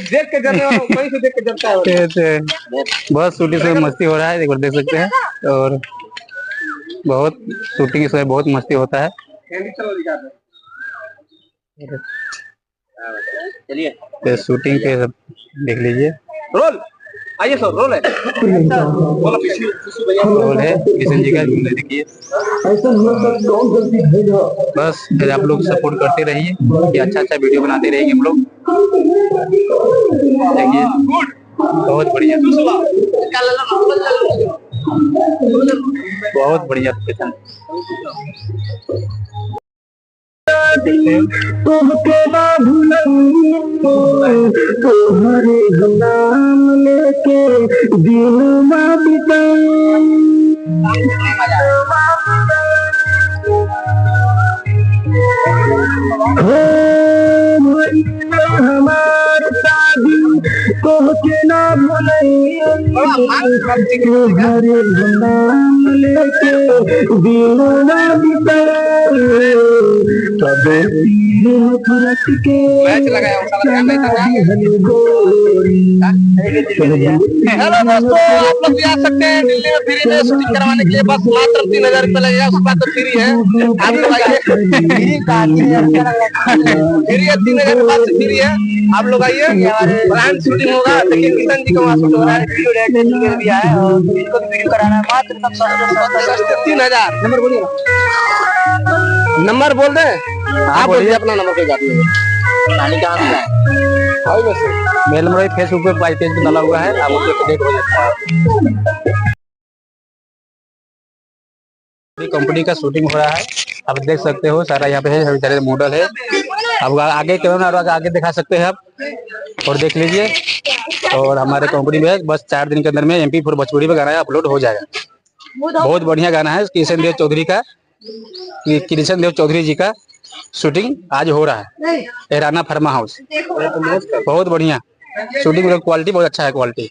देख के डरने वाला वहीं से देख के डरता है। बहुत शूटिंग से मस्ती हो रहा है, एक बार देख सकते हैं। और बहुत शूटिंग से बहुत मस्ती होता है। चलिए शूटिंग के देख लीजिए। रोल आइए सर, रोल है रोल है किशन जी का, देखिए। बस फिर आप लोग सपोर्ट करते रहिए कि अच्छा अच्छा वीडियो बनाते रहेंगे हम लोग। देखिए बहुत बढ़िया, बहुत बढ़िया लोकेशन। तोहके ना तोहरे नाम लेके दिल हमार शादी तोहके ना तोहरे नाम लेके दिल तबे फरक के हेलो दोस्तों, आप लोग भी आ सकते हैं दिल्ली में फ्री में शूटिंग करवाने के लिए। बस मात्र 3000 रुपये लगेगा, उसके बाद तो फ्री है। आप लोग आइए, फ्री है 3000 के बाद से फ्री है। आप लोग आइए, ब्रांड शूटिंग होगा। देखिए किशन जी का वहाँ शूट हो रहा है, भी आया और इसको भी वीडियो कराना है। मात्र 3000। नंबर बोलिए, नंबर बोल दे। आप बोलिए अपना नंबर, कोई बात नहीं। कहाँ से मेल नंबर फेसबुक पे पेज पे डाला हुआ है, आप उसको अपडेट हो जाता है। कंपनी का शूटिंग हो रहा है, आप देख सकते हो। सारा यहाँ पे है, सारे मॉडल है। अब आगे कैमरा आगे दिखा सकते हैं आप, और देख लीजिए। और हमारे कंपनी में बस 4 दिन के अंदर में MP4 भोजपुरी पे गाना अपलोड हो जाएगा। बहुत बढ़िया गाना है किशन देव चौधरी का, किशन देव चौधरी जी का शूटिंग आज हो रहा है एराना फार्मा हाउस। बहुत बढ़िया शूटिंग, क्वालिटी बहुत अच्छा है, क्वालिटी।